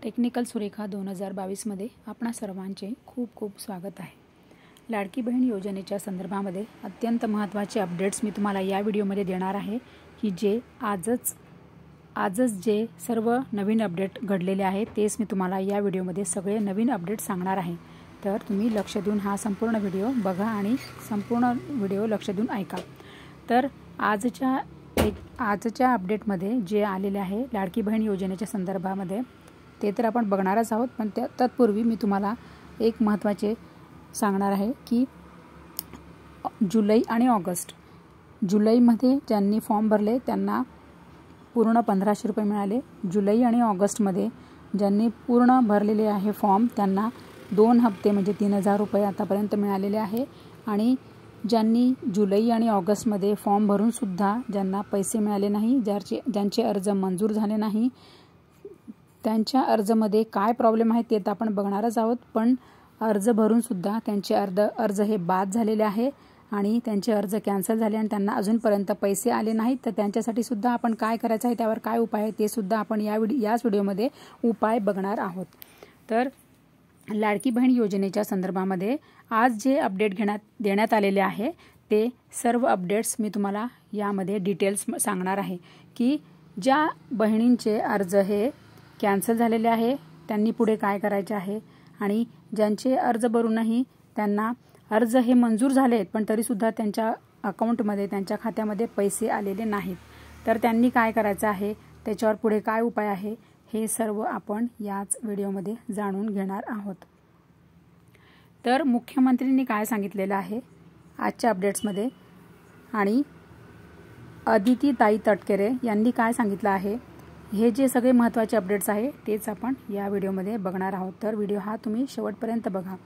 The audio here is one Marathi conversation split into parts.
टेक्निकल सुरेखा 2022 मध्ये आपणा सर्वांचे खूप खूप स्वागत आहे। लाडकी बहीण योजनेच्या संदर्भामध्ये अत्यंत महत्त्वाचे अपडेट्स मी तुम्हाला या व्हिडिओमध्ये देणार आहे की जे आजच जे सर्व नवीन अपडेट घडलेले आहेत तेच मी तुम्हाला या व्हिडिओमध्ये सगळे नवीन अपडेट सांगणार आहे। तर तुम्ही लक्ष देऊन हा संपूर्ण व्हिडिओ बघा आणि संपूर्ण व्हिडिओ लक्ष देऊन ऐका। तर आजच्या अपडेटमध्ये जे आलेले आहे लाडकी बहीण योजनेच्या संदर्भामध्ये ते तर आपण बघणारच आहोत, पण तत्पूर्वी मी तुम्हाला एक महत्त्वाचे सांगणार आहे की जुलै आणि ऑगस्ट, जुलैमध्ये ज्यांनी फॉर्म भरले त्यांना पूर्ण 1500 रुपये मिळाले। जुलै आणि ऑगस्टमध्ये ज्यांनी पूर्ण भरलेले आहे फॉर्म त्यांना 2 हप्ते म्हणजे 3000 रुपये आतापर्यंत मिळालेले आहे। आणि ज्यांनी जुलै आणि ऑगस्टमध्ये फॉर्म भरून सुद्धा ज्यांना पैसे मिळाले नाही, ज्यांचे अर्ज मंजूर झाले नाही, त्यांच्या अर्जामध्ये काय प्रॉब्लेम आहे ते तर आपण बघणारच आहोत, पण अर्ज भरून सुद्धा त्यांचे अर्ज हे बाद झालेले आहे आणि त्यांचे अर्ज कॅन्सल झाले आणि त्यांना अजूनपर्यंत पैसे आले नाहीत। तर त्यांच्यासाठी सुद्धा आपण काय करायचं आहे, त्यावर काय उपाय आहे ते सुद्धा आपण याच व्हिडिओमध्ये उपाय बघणार आहोत। तर लाडकी बहीण योजनेच्या संदर्भामध्ये आज जे अपडेट देण्यात आलेले आहे ते सर्व अपडेट्स मी तुम्हाला यामध्ये डिटेल्स सांगणार आहे की ज्या बहिणींचे अर्ज हे कॅन्सल झालेले आहे त्यांनी पुढे काय करायचे आहे आणि ज्यांचे अर्ज भरूनही त्यांना अर्ज हे मंजूर झालेत पण तरीसुद्धा त्यांच्या अकाउंटमध्ये त्यांच्या खात्यामध्ये पैसे आलेले नाहीत, तर त्यांनी काय करायचं आहे, त्याच्यावर पुढे काय उपाय आहे हे सर्व आपण याच व्हिडिओमध्ये जाणून घेणार आहोत। तर मुख्यमंत्र्यांनी काय सांगितलेलं आहे आजच्या अपडेट्समध्ये आणि अदितीताई तटकरे यांनी काय सांगितलं आहे, हे जे सगळे महत्त्वाचे अपडेट्स आहे तेच आपण या व्हिडिओमध्ये बघणार आहोत। तर व्हिडिओ हा तुम्ही शेवटपर्यंत बघा।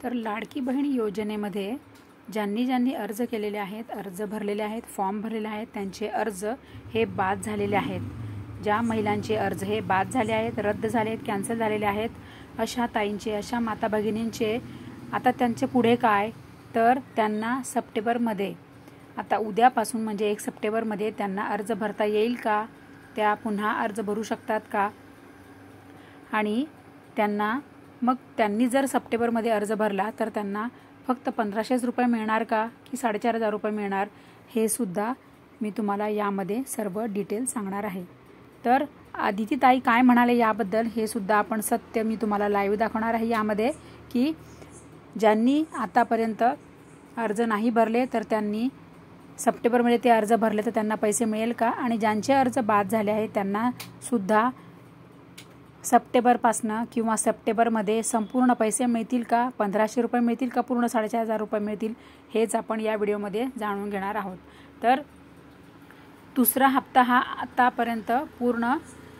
तर लाडकी बहीण योजनेमध्ये ज्यांनी अर्ज केलेले आहेत, अर्ज भरलेले आहेत, फॉर्म भरलेले आहेत, त्यांचे अर्ज हे बाद झालेले आहेत। ज्या महिलांचे अर्ज हे बाद झाले आहेत, रद्द झाले आहेत, कॅन्सल झालेले आहेत, अशा ताईंचे, अशा माता भगिनींचे आता त्यांचे पुढे काय, तर त्यांना सप्टेंबरमध्ये आता उद्यापासून म्हणजे 1 सप्टेंबरमध्ये त्यांना अर्ज भरता येईल का, त्या पुन्हा अर्ज भरू शकतात का, आणि त्यांनी जर सप्टेंबरमध्ये अर्ज भरला तर त्यांना फक्त 1500 रुपये मिळणार का की 4500 रुपये मिळणार, हे सुद्धा मी तुम्हाला यामध्ये सर्व डिटेल सांगणार आहे। तर अदितीताई काय म्हणाले याबद्दल हे सुद्धा आपण सत्य मी तुम्हाला लाईव्ह दाखवणार आहे यामध्ये की ज्यांनी आतापर्यंत अर्ज नाही भरले तर त्यांनी सप्टेंबरमध्ये ते अर्ज भरले तर त्यांना पैसे मिळेल का, आणि ज्यांचे अर्ज बाद झाले आहेत त्यांना सुद्धा सप्टेंबरपासनं किंवा सप्टेंबरमध्ये संपूर्ण पैसे मिळतील का, 1500 रुपये मिळतील का, पूर्ण 4500 रुपये मिळतील, हेच आपण या व्हिडिओमध्ये जाणून घेणार आहोत। तर दुसरा हप्ता हा आतापर्यंत पूर्ण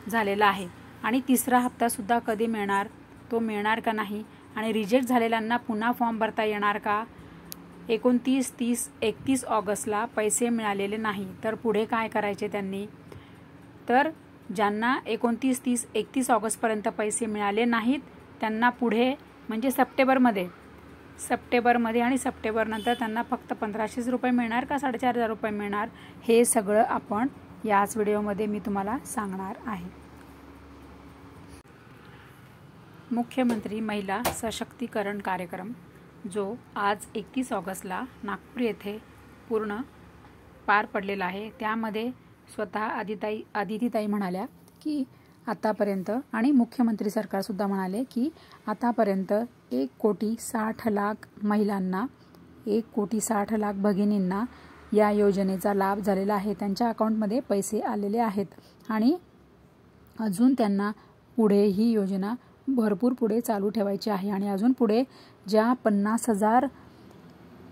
झालेला आहे आणि तिसरा हप्ता सुद्धा कधी मिळणार, तो मिळणार का नाही, आणि रिजेक्ट झालेल्यांना पुन्हा फॉर्म भरता येणार का। 29, 30, 31 ऑगस्टला पैसे मिळालेले नाही तर पुढे काय करायचे त्यांनी, तर ज्यांना 29, 30, 31 ऑगस्टपर्यंत पैसे मिळाले नाहीत त्यांना पुढे म्हणजे सप्टेंबरमध्ये आणि सप्टेंबरनंतर त्यांना फक्त 1500 रुपये मिळणार का 4500 रुपये मिळणार, हे सगळं आपण याच व्हिडिओमध्ये मी तुम्हाला सांगणार आहे। मुख्यमंत्री महिला सशक्तीकरण कार्यक्रम जो आज 31 ऑगस्टला नागपूर येथे पूर्ण पार पडलेला आहे, त्यामध्ये स्वतः अदितीताई म्हणाल्या की आतापर्यंत, आणि मुख्यमंत्री सरकारसुद्धा म्हणाले की आतापर्यंत 1,60,00,000 महिलांना, 1,60,00,000 भगिनींना या योजनेचा लाभ झालेला आहे, त्यांच्या अकाउंटमध्ये पैसे आलेले आहेत आणि अजून त्यांना पुढे ही योजना भरपूर पुढे चालू ठेवायची आहे। आणि अजून पुढे ज्या 50,000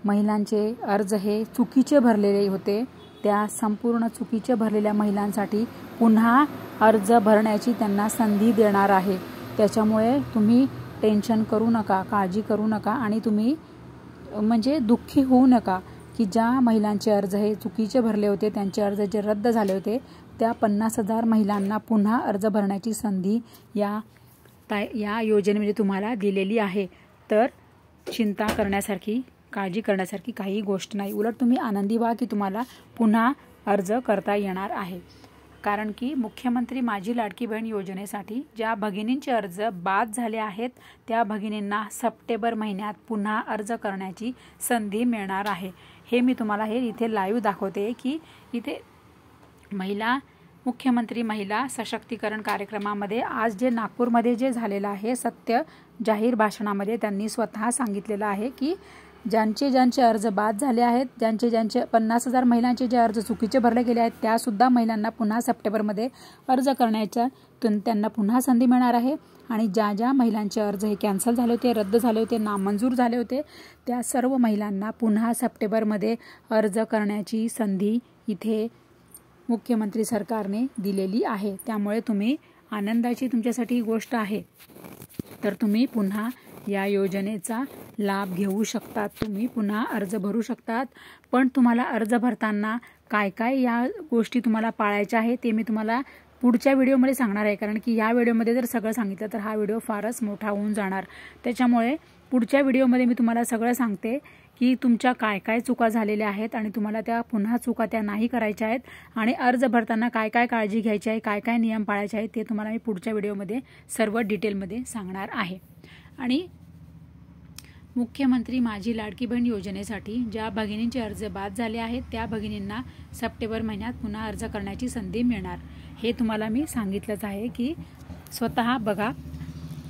महिलांचे अर्ज हे चुकीचे भरलेले होते त्या संपूर्ण चुकीचे भरलेल्या महिलांसाठी पुन्हा अर्ज भरण्याची त्यांना संधी देणार आहे। त्याच्यामुळे तुम्ही टेन्शन करू नका, काळजी करू नका आणि तुम्ही म्हणजे दुःखी होऊ नका की ज्या महिलांचे अर्ज हे चुकीचे भरले होते, त्यांचे अर्ज जे रद्द झाले होते, त्या 50,000 महिलांना पुन्हा अर्ज भरण्याची संधी या योजनेमध्ये तुम्हाला दिलेली आहे। तर चिंता करण्यासारखी, काळजी करण्यासारखी काही गोष्ट नाही, उलट तुम्ही आनंदी व्हा की तुम्हाला पुन्हा अर्ज करता येणार आहे। कारण की मुख्यमंत्री माझी लाडकी बहीण योजनेसाठी ज्या भगिनींचे अर्ज बाद झाले आहेत त्या भगिनींना सप्टेंबर महिन्यात पुन्हा अर्ज करण्याची संधी मिळणार आहे। हे मी तुम्हाला हे इथे लाईव्ह दाखवते की इथे मुख्यमंत्री महिला सशक्तीकरण कार्यक्रमामध्ये आज जे नागपूरमध्ये जे झालेलं आहे सत्य जाहीर भाषणामध्ये त्यांनी स्वतः सांगितलेलं आहे की ज्यांचे अर्ज बाद झाले आहेत, ज्यांचे 50,000 महिलांचे जे अर्ज चुकीचे भरले गेले आहेत त्यासुद्धा महिलांना पुन्हा सप्टेंबरमध्ये अर्ज करण्याच्या त्यांना पुन्हा संधी मिळणार आहे। आणि ज्या महिलांचे अर्ज हे कॅन्सल झाले होते, रद्द झाले होते, नामंजूर झाले होते त्या सर्व महिलांना पुन्हा सप्टेंबरमध्ये अर्ज करण्याची संधी इथे मुख्यमंत्री सरकारने दिलेली आहे। त्यामुळे तुम्ही आनंदाची तुमच्यासाठी गोष्ट आहे, तर तुम्ही पुन्हा या योजनेचा लाभ घेऊ शकतात, तुम्ही पुन्हा अर्ज भरू शकतात। पण तुम्हाला अर्ज भरताना काय काय या गोष्टी तुम्हाला पाळायच्या आहे ते मी तुम्हाला पुढच्या व्हिडिओमध्ये सांगणार आहे, कारण की या व्हिडिओमध्ये जर सगळं सांगितलं तर हा व्हिडिओ फारच मोठा होऊन जाणार। त्याच्यामुळे पुढच्या व्हिडिओमध्ये मी तुम्हाला सगळं सांगते की तुमच्या काय काय चुका झालेल्या आहेत आणि तुम्हाला त्या पुन्हा चुका त्या नाही करायच्या आहेत आणि अर्ज भरताना काय काय काळजी घ्यायची आहे, काय काय नियम पाळायचे आहेत ते तुम्हाला मी पुढच्या व्हिडिओमध्ये सर्व डिटेलमध्ये सांगणार आहे। आणि मुख्यमंत्री माझी लाडकी बहीण योजनेसाठी ज्या भगिनींचे अर्ज बाद झाले आहेत त्या भगिनींना सप्टेंबर महिन्यात पुन्हा अर्ज करण्याची संधी मिळणार हे तुम्हाला मी सांगितलंच आहे की स्वतः बघा।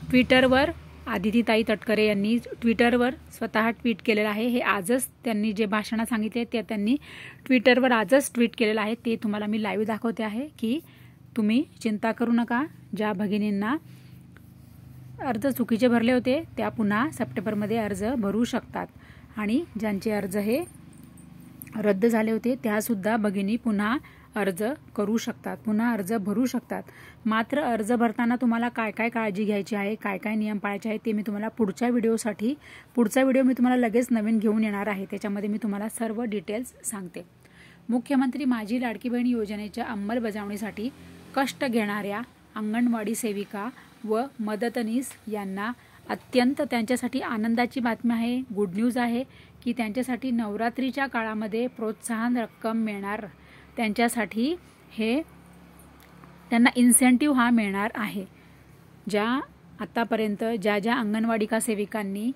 ट्विटरवर आदितीताई तटकरे यांनी ट्विटरवर स्वतः ट्विट केलेलं आहे। हे आजच त्यांनी जे भाषण सांगितले ते त्यांनी ट्विटरवर आजच ट्विट केलेलं आहे, ते तुम्हाला मी लाईव्ह दाखवते आहे की तुम्ही चिंता करू नका। ज्या भगिनींना अर्ज चुकीचे भरले होते त्या पुन्हा सप्टेंबरमध्ये अर्ज भरू शकतात आणि ज्यांचे अर्ज हे रद्द झाले होते त्यासुद्धा भगिनी पुन्हा अर्ज करू शकतात, पुन्हा अर्ज भरू शकतात। मात्र अर्ज भरताना तुम्हाला काय काय काळजी घ्यायची आहे, काय काय नियम पाळायचे आहे ते मी तुम्हाला पुढच्या व्हिडिओ मी तुम्हाला लगेच नवीन घेऊन येणार आहे, त्याच्यामध्ये मी तुम्हाला सर्व डिटेल्स सांगते। मुख्यमंत्री माझी लाडकी बहीण योजनेच्या अंमलबजावणीसाठी कष्ट घेणाऱ्या अंगणवाडी सेविका व मदतनीस यांना अत्यंत त्यांच्यासाठी आनंदाची बातमी आहे, गुड न्यूज आहे की त्यांच्यासाठी नवरात्रीच्या काळामध्ये प्रोत्साहन रक्कम मिळणार, त्यांच्यासाठी त्यांना इन्सेंटिव्ह हा मिळणार आहे। ज्या आतापर्यंत ज्या अंगणवाडिका सेविकांनी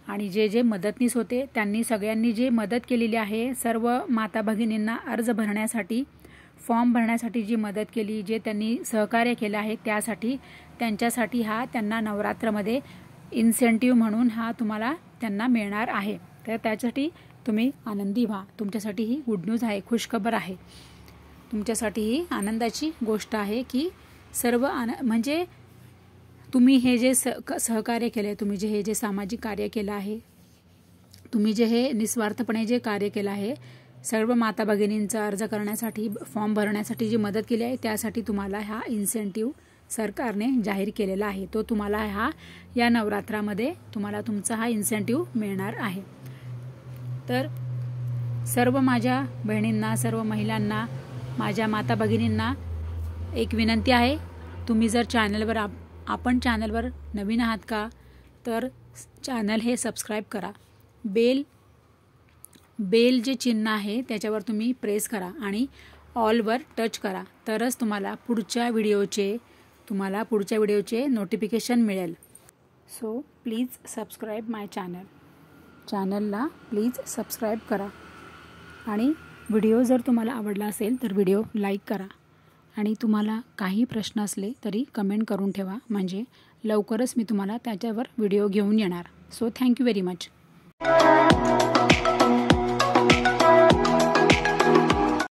आणि जे मदतनीस होते त्यांनी सगळ्यांनी जे मदत केलेली आहे, सर्व माता भगिनींना अर्ज भरण्यासाठी फॉर्म भरण्यासाठी जी मदत केली, जे त्यांनी सहकार्य केलं आहे त्यासाठी त्यांच्यासाठी त्यांना नवरात्रमध्ये इन्सेंटिव्ह म्हणून तुम्हाला त्यांना मिळणार आहे। तर त्यासाठी तुम्ही आनंदी व्हा, तुमच्यासाठी ही गुड न्यूज आहे, खुशखबर आहे, तुमच्यासाठी ही आनंदाची गोष्ट आहे की सर्व म्हणजे तुम्ही हे जे सहकार्य केले, तुम्ही हे जे सामाजिक कार्य केलं आहे, तुम्ही जे हे निस्वार्थपणे जे कार्य केलं आहे, सर्व माता भगिनींचा अर्ज करण्यासाठी फॉर्म भरण्यासाठी जी मदत केली आहे त्यासाठी तुम्हाला इन्सेंटिव्ह सरकारने जाहीर केलेला आहे, तो तुम्हाला या नवरात्रामध्ये तुम्हाला तुमचा इन्सेंटिव्ह मिळणार आहे। तर सर्व माझ्या बहिणींना, सर्व महिलांना, माझ्या माता भगिनींना एक विनंती आहे, तुम्ही जर आपण चॅनलवर नवीन आहात का तर चॅनल हे सबस्क्राईब करा, बेल जे चिन्ह आहे त्याच्यावर तुम्ही प्रेस करा आणि ऑलवर टच करा, तरच तुम्हाला पुढच्या व्हिडिओचे नोटिफिकेशन मिळेल। सो प्लीज सबस्क्राईब माय चॅनलला प्लीज सबस्क्राईब करा आणि व्हिडिओ जर तुम्हाला आवडला असेल तर व्हिडिओ लाईक करा आणि तुम्हाला काही प्रश्न असले तरी कमेंट करून ठेवा, म्हणजे लवकरच मी तुम्हाला त्याच्यावर व्हिडिओ घेऊन येणार। So thank you very much.